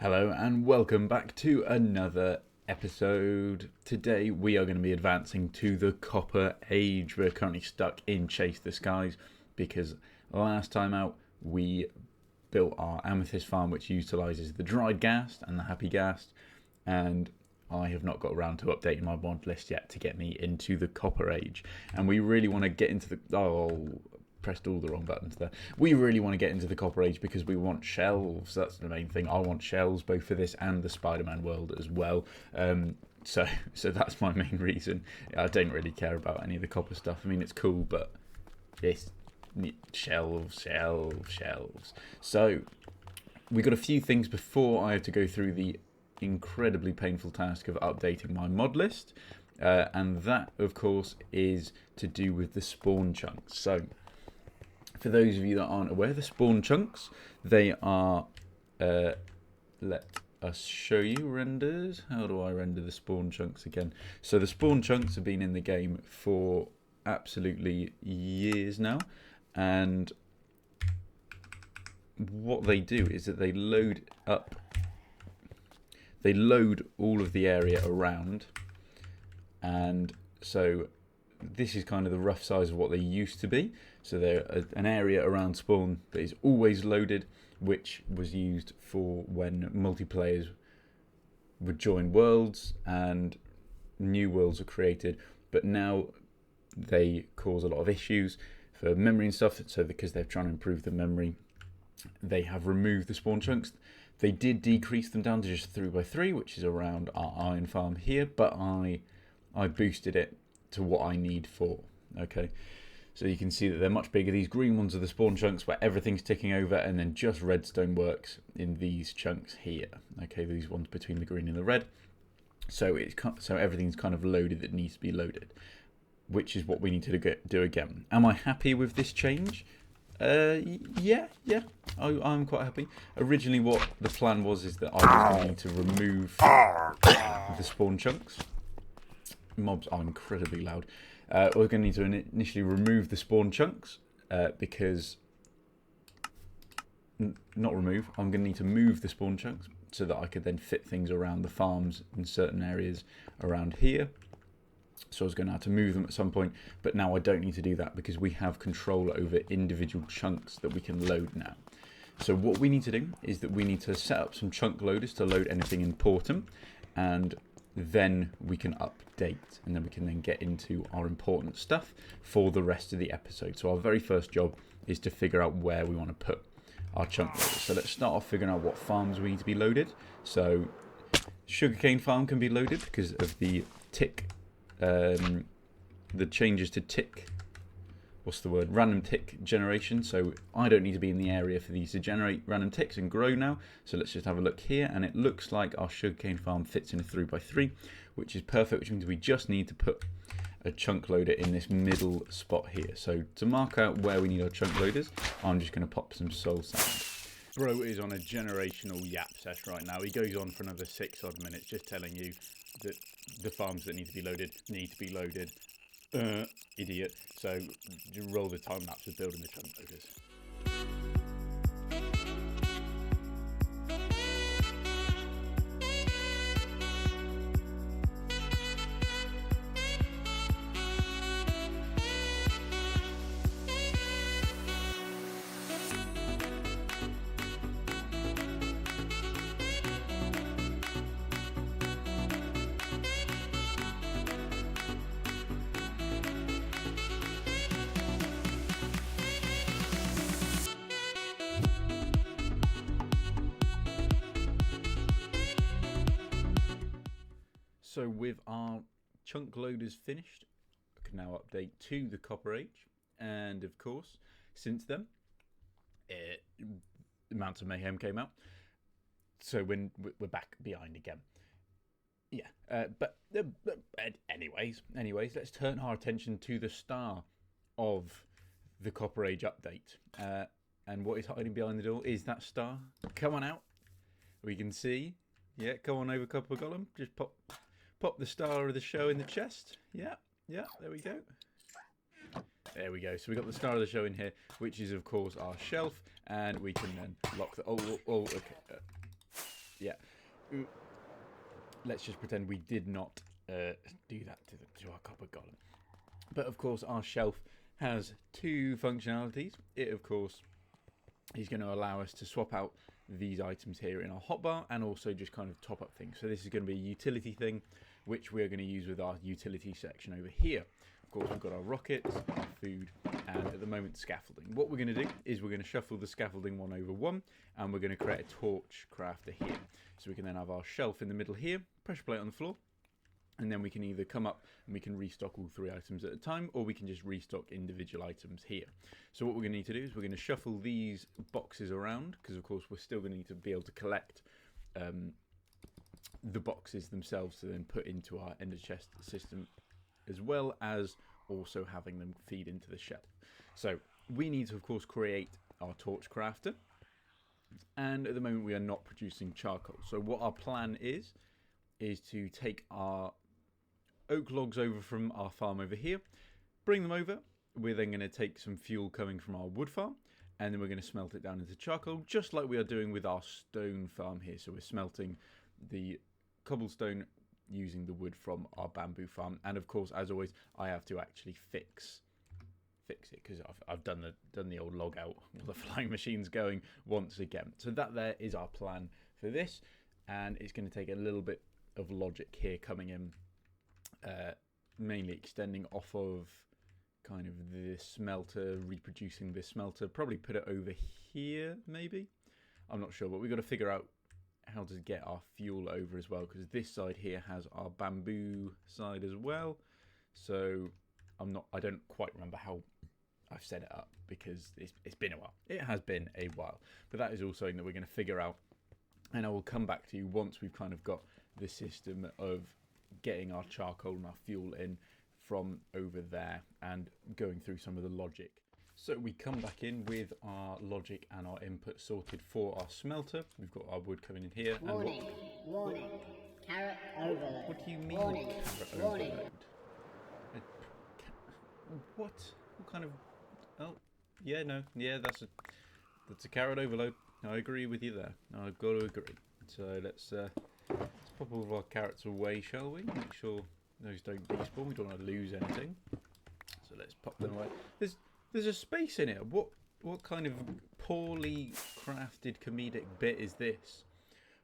Hello and welcome back to another episode. Today we are going to be advancing to the Copper Age. We're currently stuck in Chase the Skies because last time out we built our amethyst farm, which utilises the dried ghast and the happy ghast, and I have not got around to updating my mod list yet to get me into the Copper Age. And we really want to get into the... pressed all the wrong buttons there. We really want to get into the Copper Age because we want shelves. That's the main thing. I want shelves both for this and the Spider-Man world as well. So that's my main reason. I don't really care about any of the copper stuff. I mean, it's cool, but it's shelves. So we got a few things before I have to go through the incredibly painful task of updating my mod list, and that, of course, is to do with the spawn chunks. So for those of you that aren't aware, the spawn chunks, they are, let us show you renders. How do I render the spawn chunks again? So the spawn chunks have been in the game for absolutely years now, and what they do is that they load all of the area around, and so this is kind of the rough size of what they used to be. So they're an area around spawn that is always loaded, which was used for when multiplayers would join worlds and new worlds are created. But now they cause a lot of issues for memory and stuff. So because they're trying to improve the memory, they have removed the spawn chunks. They did decrease them down to just 3x3, which is around our iron farm here, but I boosted it to what I need for. Okay, so you can see that they're much bigger. These green ones are the spawn chunks where everything's ticking over, and then just redstone works in these chunks here. Okay, these ones between the green and the red. So everything's kind of loaded that needs to be loaded, which is what we need to do again. Am I happy with this change? Yeah, I'm quite happy. Originally what the plan was is that I was going to remove the spawn chunks. Mobs are incredibly loud. We're going to need to initially remove the spawn chunks because... Not remove, I'm going to need to move the spawn chunks so that I could then fit things around the farms in certain areas around here. So I was going to have to move them at some point, but now I don't need to do that because we have control over individual chunks that we can load now. So what we need to do is that we need to set up some chunk loaders to load anything important, and then we can update, and then we can then get into our important stuff for the rest of the episode. So our very first job is to figure out where we want to put our chunk loaders. So let's start off figuring out what farms we need to be loaded. So sugarcane farm can be loaded because of the tick. The changes to tick, random tick generation. So I don't need to be in the area for these to generate random ticks and grow now. So let's just have a look here, and it looks like our sugarcane farm fits in a 3x3, which is perfect, which means we just need to put a chunk loader in this middle spot here. So to mark out where we need our chunk loaders, I'm just going to pop some soul sand. Bro is on a generational yap sesh right now. He goes on for another 6 odd minutes just telling you that the farms that need to be loaded need to be loaded. Idiot. So roll the time lapse of building the chunk loaders. So with our chunk loaders finished, I can now update to the Copper Age. And of course, since then, Mounts of Mayhem came out. So when we're back behind again. Yeah, but anyways, let's turn our attention to the star of the Copper Age update. And what is hiding behind the door is that star. Come on out. We can see. Yeah, come on over, Copper Golem. Just pop the star of the show in the chest. Yeah, there we go. There we go. So we got the star of the show in here, which is of course our shelf, and we can then lock the. Okay. Yeah. Let's just pretend we did not do that to our copper golem. But of course, our shelf has two functionalities. It, of course, is going to allow us to swap out these items here in our hotbar and also just kind of top up things. So this is going to be a utility thing, which we're going to use with our utility section over here. Of course, we've got our rockets, our food, and at the moment, scaffolding. What we're going to do is we're going to shuffle the scaffolding 1 over 1, and we're going to create a torch crafter here. So we can then have our shelf in the middle here, pressure plate on the floor, and then we can either come up and we can restock all 3 items at a time, or we can just restock individual items here. So what we're going to need to do is we're going to shuffle these boxes around, because of course we're still going to need to be able to collect the boxes themselves to then put into our ender chest system, as well as also having them feed into the shelf. So we need to, of course, create our torch crafter. And at the moment we are not producing charcoal. So what our plan is to take our oak logs over from our farm over here, bring them over. We're then going to take some fuel coming from our wood farm, and then we're going to smelt it down into charcoal, just like we are doing with our stone farm here. So we're smelting the cobblestone using the wood from our bamboo farm. And of course, as always, I have to actually fix it, because I've done the old log out while the flying machine's going once again. So that there is our plan for this, and it's going to take a little bit of logic here coming in, mainly extending off of kind of the smelter, reproducing this smelter, probably put it over here maybe, I'm not sure, but we've got to figure out how to get our fuel over as well, because this side here has our bamboo side as well. So I don't quite remember how I've set it up, because it's been a while. It has been a while, but that is also something that we're going to figure out, and I will come back to you once we've kind of got the system of getting our charcoal and our fuel in from over there and going through some of the logic. So we come back in with our logic and our input sorted for our smelter. We've got our wood coming in here. Warning. Carrot overload. What do you mean, Warning. carrot Warning. overload? What kind of... Oh, yeah, no. Yeah, that's a carrot overload. I agree with you there. I've got to agree. So let's pop all of our carrots away, shall we? Make sure those don't despawn. We don't want to lose anything. So let's pop them away. There's a space in it. What kind of poorly crafted comedic bit is this?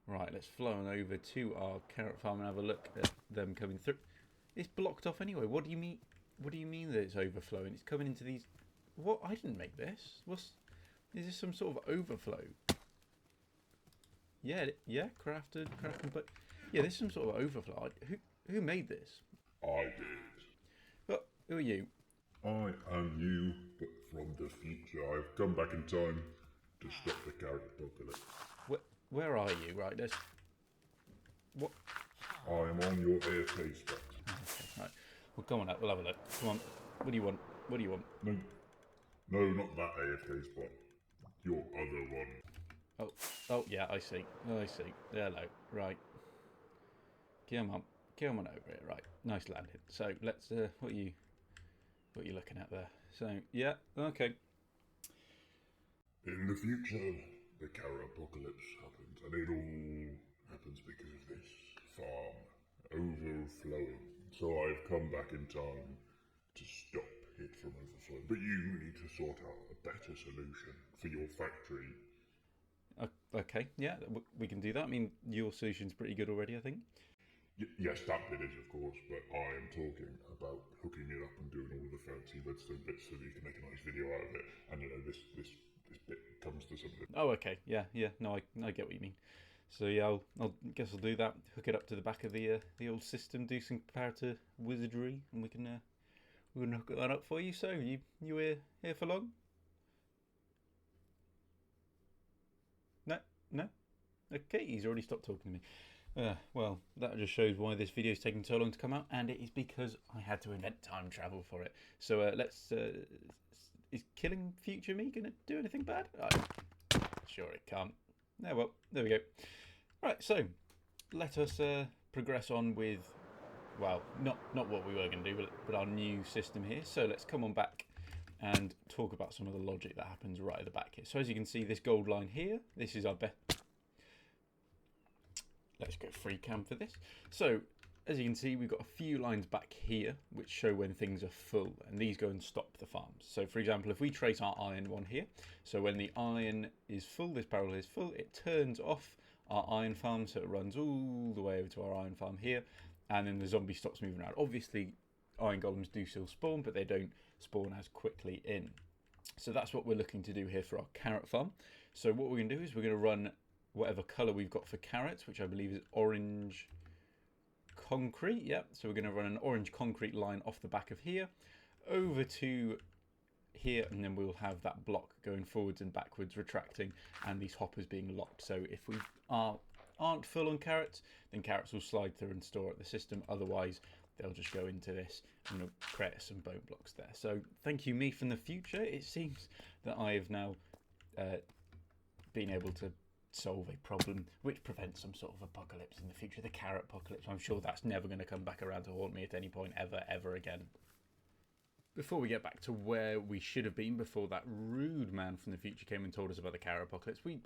Right, let's flow on over to our carrot farm and have a look at them coming through. It's blocked off anyway. What do you mean? What do you mean that it's overflowing? It's coming into these... What? I didn't make this. Is this some sort of overflow? Yeah, crafted, but yeah, this is some sort of overflow. Who made this? I did. But who are you? I am you, but from the future. I've come back in time to stop the carrot apocalypse. Where are you? Right, there's... What? I am on your AFK spot. Okay, right. Well, come on up. We'll have a look. Come on. What do you want? What do you want? No, not that AFK spot. Your other one. Oh, yeah, I see. Hello. Right. Come on over here. Right. Nice landing. So let's. What are you looking at there? So yeah. Okay. In the future, the carrot apocalypse happens, and it all happens because of this farm overflowing. So I've come back in time to stop it from overflowing. But you need to sort out a better solution for your factory. Okay, yeah, we can do that. I mean, your solution's pretty good already, I think. Yes, that bit is, of course, but I am talking about hooking it up and doing all of the fancy redstone bits so that you can make a nice video out of it. And, this bit comes to something. Oh, okay, yeah, no, I get what you mean. So yeah, I guess I'll do that. Hook it up to the back of the old system, do some comparative wizardry, and we can hook that up for you. So you here for long? No? Okay, he's already stopped talking to me. Well, that just shows why this video is taking so long to come out, and it is because I had to invent time travel for it. So let's... is killing future me going to do anything bad? Sure it can't. No, well, there we go. Right, so let us progress on with... Well, not what we were going to do, but our new system here. So let's come on back and talk about some of the logic that happens right at the back here. So as you can see, this gold line here, this is our best... let's go free cam for this. So as you can see, we've got a few lines back here which show when things are full, and these go and stop the farms. So for example, if we trace our iron one here, so when the iron is full, this barrel is full, it turns off our iron farm, so it runs all the way over to our iron farm here, and then the zombie stops moving around. Obviously iron golems do still spawn, but they don't spawn as quickly in. So that's what we're looking to do here for our carrot farm. So what we're going to do is we're going to run whatever colour we've got for carrots, which I believe is orange concrete. Yep, so we're going to run an orange concrete line off the back of here over to here, and then we'll have that block going forwards and backwards retracting, and these hoppers being locked. So if we aren't full on carrots, then carrots will slide through and store at the system. Otherwise they'll just go into this and it'll create some bone blocks there. So thank you, me from the future. It seems that I have now been able to solve a problem which prevents some sort of apocalypse in the future. The carrot apocalypse. I'm sure that's never going to come back around to haunt me at any point ever again. Before we get back to where we should have been before that rude man from the future came and told us about the carrot apocalypse, we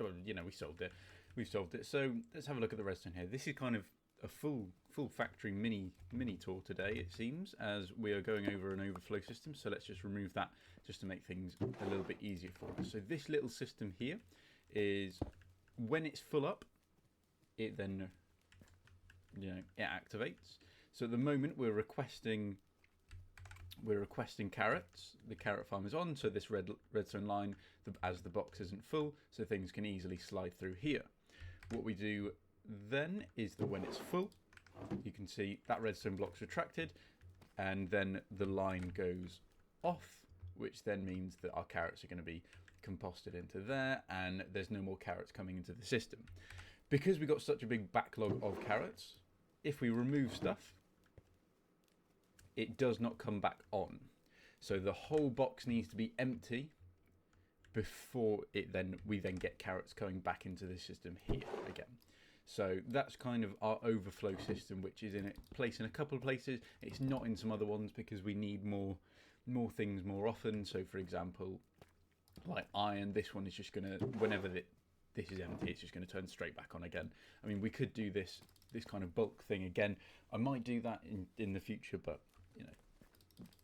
solved it. We've solved it. So let's have a look at the redstone here. This is kind of a full factory mini tour today, it seems, as we are going over an overflow system. So let's just remove that just to make things a little bit easier for us. So this little system here is, when it's full up, it then it activates. So at the moment we're requesting carrots. The carrot farm is on, so this redstone line, as the box isn't full, so things can easily slide through here. What we do then is that when it's full, you can see that redstone block's retracted, and then the line goes off, which then means that our carrots are going to be composted into there, and there's no more carrots coming into the system. Because we've got such a big backlog of carrots, if we remove stuff, it does not come back on. So the whole box needs to be empty before we then get carrots coming back into the system here again. So that's kind of our overflow system, which is in place in a couple of places. It's not in some other ones because we need more things more often. So for example, like iron, this one is just going to, whenever this is empty, it's just going to turn straight back on again. I mean, we could do this kind of bulk thing again. I might do that in the future, but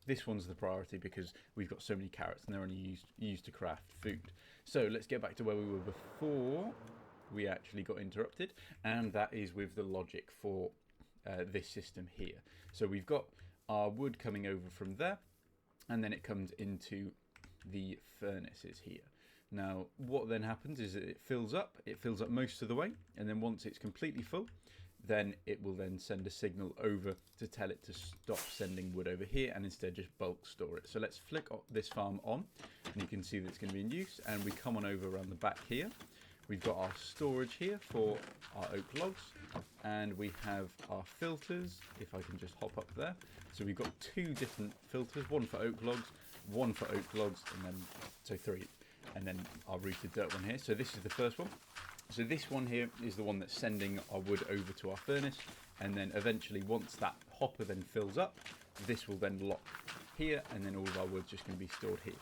this one's the priority because we've got so many carrots and they're only used to craft food. So let's get back to where we were before we actually got interrupted, and that is with the logic for this system here. So we've got our wood coming over from there, and then it comes into the furnaces here. Now what then happens is that it fills up most of the way, and then once it's completely full, then it will then send a signal over to tell it to stop sending wood over here and instead just bulk store it. So let's flick this farm on, and you can see that it's going to be in use, and we come on over around the back here. We've got our storage here for our oak logs, and we have our filters, if I can just hop up there. So we've got two different filters, one for oak logs, and then, so three, and then our rooted dirt one here. So this is the first one. So this one here is the one that's sending our wood over to our furnace, and then eventually once that hopper then fills up, this will then lock here, and then all of our wood's just going to be stored here.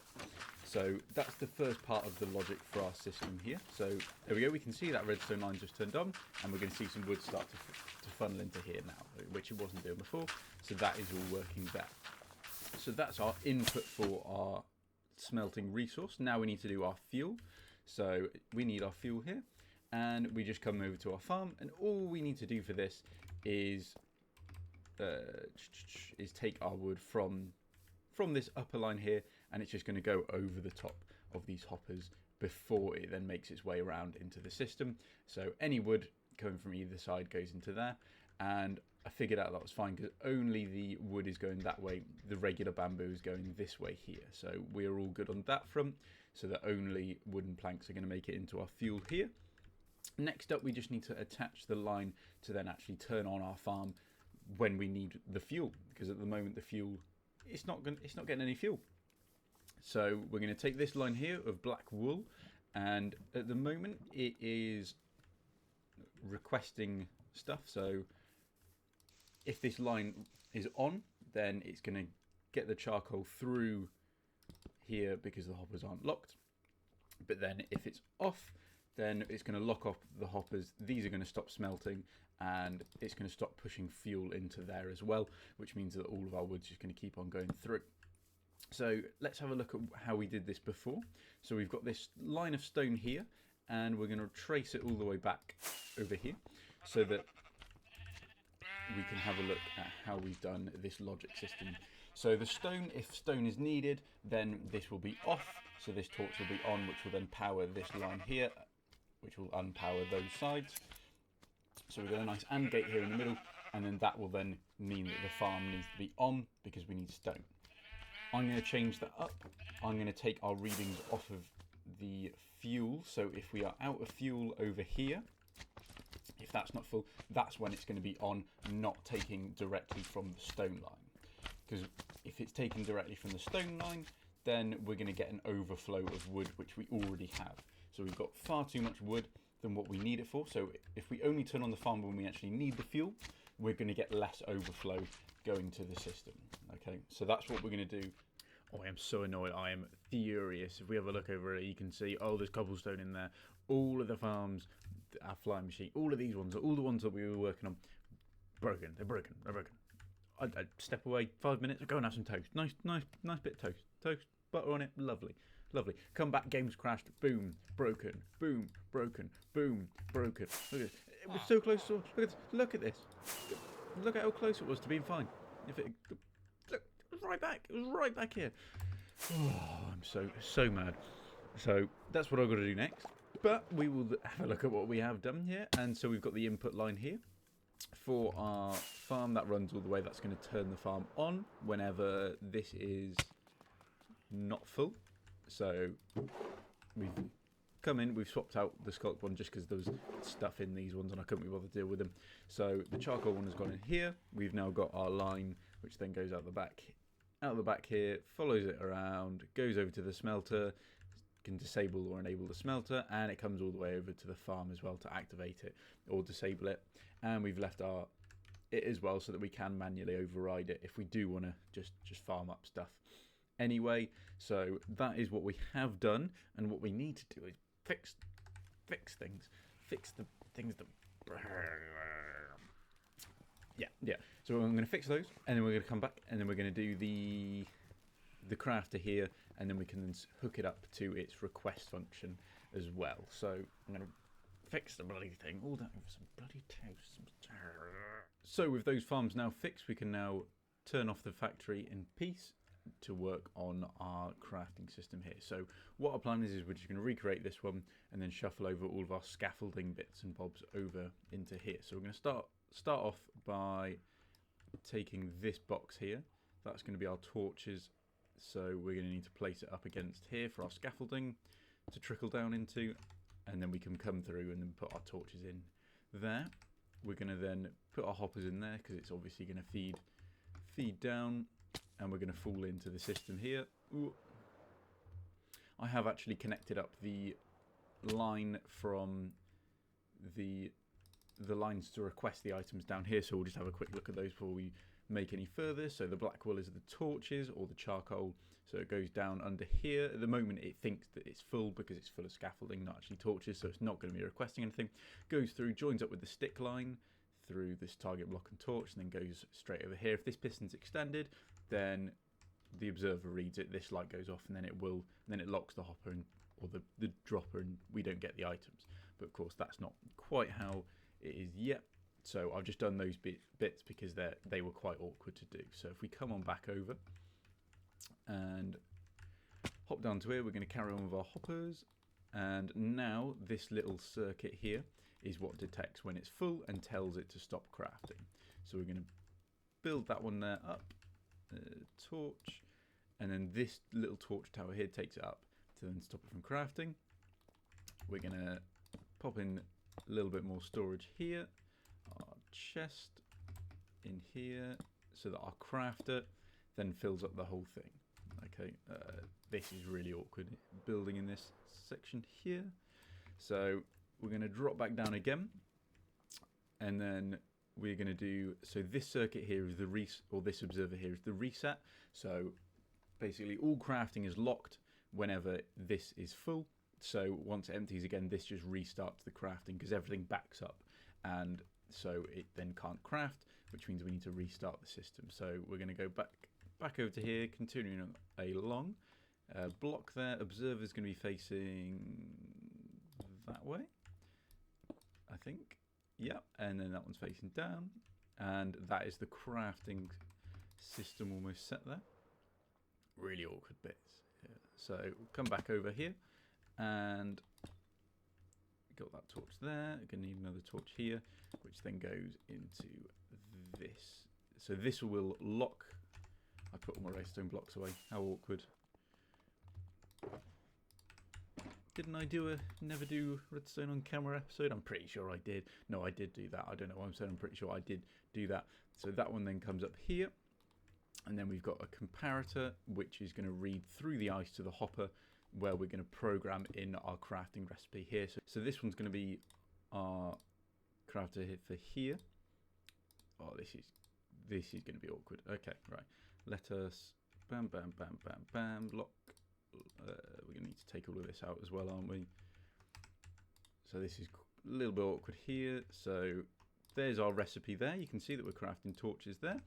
So that's the first part of the logic for our system here. So there we go, we can see that redstone line just turned on, and we're going to see some wood start to funnel into here now, which it wasn't doing before. So that is all working there. So that's our input for our smelting resource. Now we need to do our fuel. So we need our fuel here, and we just come over to our farm, and all we need to do for this is take our wood from this upper line here, and it's just going to go over the top of these hoppers before it then makes its way around into the system. So any wood coming from either side goes into there, and I figured out that was fine because only the wood is going that way, the regular bamboo is going this way here. So we're all good on that front, so that only wooden planks are going to make it into our fuel here. Next up, we just need to attach the line to then actually turn on our farm when we need the fuel, because at the moment the fuel, it's not getting any fuel. So we're going to take this line here of black wool, and at the moment it is requesting stuff. So if this line is on, then it's going to get the charcoal through here because the hoppers aren't locked. But then if it's off, then it's going to lock off the hoppers. These are going to stop smelting, and it's going to stop pushing fuel into there as well, which means that all of our wood's just going to keep on going through. So let's have a look at how we did this before. So we've got this line of stone here, and we're going to trace it all the way back over here so that we can have a look at how we've done this logic system. So the stone, if stone is needed, then this will be off. So this torch will be on, which will then power this line here, which will unpower those sides. So we've got a nice AND gate here in the middle, and then that will then mean that the farm needs to be on because we need stone. I'm going to change that up. I'm going to take our readings off of the fuel. So if we are out of fuel over here, if that's not full, that's when it's going to be on, not taking directly from the stone line. Because if it's taken directly from the stone line, then we're going to get an overflow of wood, which we already have. So we've got far too much wood than what we need it for. So if we only turn on the farm when we actually need the fuel, we're going to get less overflow going to the system. Okay, so that's what we're going to do. Oh, I am so annoyed. I am furious. If we have a look over it, you can see, oh, there's cobblestone in there. All of the farms, our flying machine, all of these ones, all the ones that we were working on, broken. They're broken. They're broken. I'd step away 5 minutes, go and have some toast. Nice bit of toast. Toast, butter on it, lovely. Come back, game's crashed, boom, broken, boom, broken, boom, broken. Look at it. It was so close to, look at this. Look at how close it was to being fine. Look, it was right back. It was right back here. Oh, I'm so mad. So that's what I've got to do next. But we will have a look at what we have done here. And so we've got the input line here for our farm that runs all the way. That's going to turn the farm on whenever this is not full. So we've come in, we've swapped out the sculpt one just because there was stuff in these ones and I couldn't be bothered to deal with them. So the charcoal one has gone in here. We've now got our line, which then goes out the back here, follows it around, goes over to the smelter, can disable or enable the smelter, and it comes all the way over to the farm as well to activate it or disable it. And we've left it as well so that we can manually override it if we do want to just farm up stuff anyway. So that is what we have done, and what we need to do is fix things, fix the things that yeah. So I'm going to fix those, and then we're going to come back, and then we're going to do the crafter here, and then we can then hook it up to its request function as well. So I'm going to fix the bloody thing, all that with some bloody toast. So with those farms now fixed, we can now turn off the factory in peace to work on our crafting system here. So what our plan is we're just going to recreate this one and then shuffle over all of our scaffolding bits and bobs over into here. So we're going to start off by taking this box here. That's going to be our torches. So we're going to need to place it up against here for our scaffolding to trickle down into, and then we can come through and then put our torches in there. We're going to then put our hoppers in there because it's obviously going to feed down, and we're going to fall into the system here. Ooh. I have actually connected up the line from the lines to request the items down here, so we'll just have a quick look at those before we make any further. So the black wool is the torches or the charcoal, so it goes down under here. At the moment it thinks that it's full because it's full of scaffolding, not actually torches, so it's not going to be requesting anything. Goes through, joins up with the stick line through this target block and torch, and then goes straight over here. If this piston's extended, then the observer reads it, this light goes off, and then it locks the hopper or the dropper, and we don't get the items. But of course that's not quite how it is yet. So I've just done those bits because they were quite awkward to do. So if we come on back over and hop down to here, we're going to carry on with our hoppers. And now this little circuit here is what detects when it's full and tells it to stop crafting. So we're going to build that one there up, torch, and then this little torch tower here takes it up to then stop it from crafting. We're going to pop in a little bit more storage here, our chest in here, so that our crafter then fills up the whole thing. Okay, this is really awkward building in this section here. So we're going to drop back down again, and then we're going to do, so this circuit here is this observer here is the reset. So basically all crafting is locked whenever this is full. So once it empties again, this just restarts the crafting because everything backs up, and so it then can't craft, which means we need to restart the system. So we're going to go back over to here, continuing along. Block there. Observer's going to be facing that way, I think. Yeah, and then that one's facing down, and that is the crafting system almost set there. Really awkward bits. Yeah. So we'll come back over here, and got that torch there. We're going to need another torch here, which then goes into this. So this will lock. I put all my redstone blocks away. How awkward. Didn't I do a never do redstone on camera episode? I'm pretty sure I did. No, I did do that. I don't know why I'm saying I'm pretty sure I did do that. So that one then comes up here. And then we've got a comparator, which is going to read through the ice to the hopper, where we're going to program in our crafting recipe here. So this one's going to be our crafter here for here. Oh, this is going to be awkward. Okay, right. Let us bam, bam, bam, bam, bam, lock. We're going to need to take all of this out as well, aren't we? So this is a little bit awkward here. So there's our recipe there. You can see that we're crafting torches there.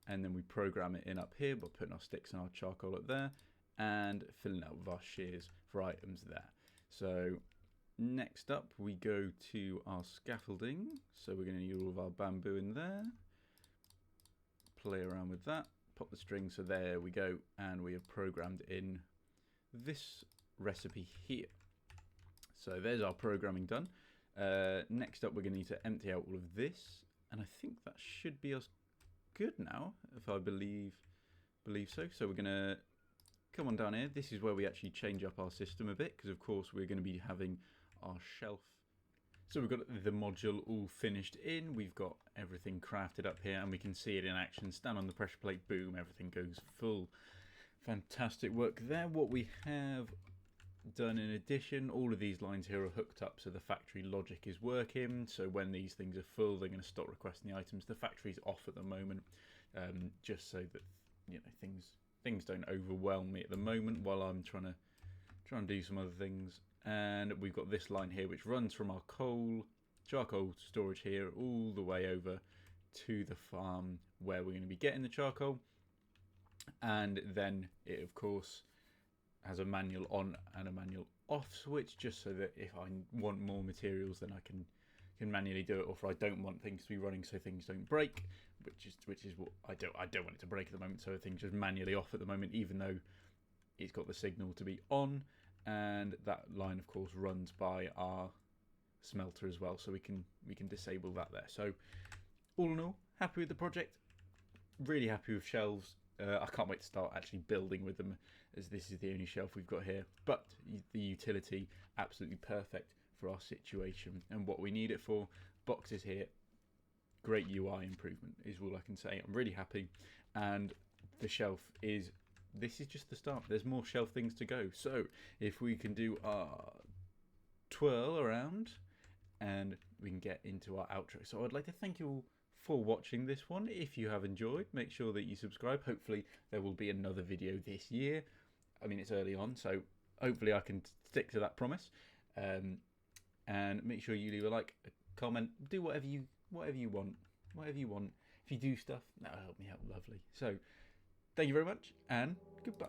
And then we program it in up here by putting our sticks and our charcoal up there and filling out with our shears for items there. So next up we go to our scaffolding. So we're going to need all of our bamboo in there. Play around with that. Pop the string. So there we go. And we have programmed in this recipe here. So there's our programming done. Next up we're going to need to empty out all of this. And I think that should be us good now, if I believe so. So we're going to come on down here. This is where we actually change up our system a bit, because of course we're going to be having our shelf. So we've got the module all finished in. We've got everything crafted up here, and we can see it in action. Stand on the pressure plate, boom, everything goes full. Fantastic work there. What we have done in addition, all of these lines here are hooked up so the factory logic is working. So when these things are full, they're going to stop requesting the items. The factory's off at the moment, just so that things don't overwhelm me at the moment while I'm trying to do some other things. And we've got this line here which runs from our charcoal storage here all the way over to the farm where we're going to be getting the charcoal. And then it of course has a manual on and a manual off switch, just so that if I want more materials then I can manually do it, or if I don't want things to be running so things don't break, which is what I don't want it to break at the moment, so things just manually off at the moment, even though it's got the signal to be on. And that line of course runs by our smelter as well, so we can disable that there. So all in all, happy with the project, really happy with shelves. I can't wait to start actually building with them, as this is the only shelf we've got here. But the utility, absolutely perfect for our situation and what we need it for. Boxes here, great UI improvement is all I can say. I'm really happy. And the shelf this is just the start. There's more shelf things to go. So if we can do our twirl around and we can get into our outro. So I'd like to thank you all for watching this one. If you have enjoyed, make sure that you subscribe. Hopefully there will be another video this year. I mean, it's early on, so hopefully I can stick to that promise. And make sure you leave a like, a comment, do whatever you want. If you do stuff, that'll help me out lovely. So thank you very much, and goodbye.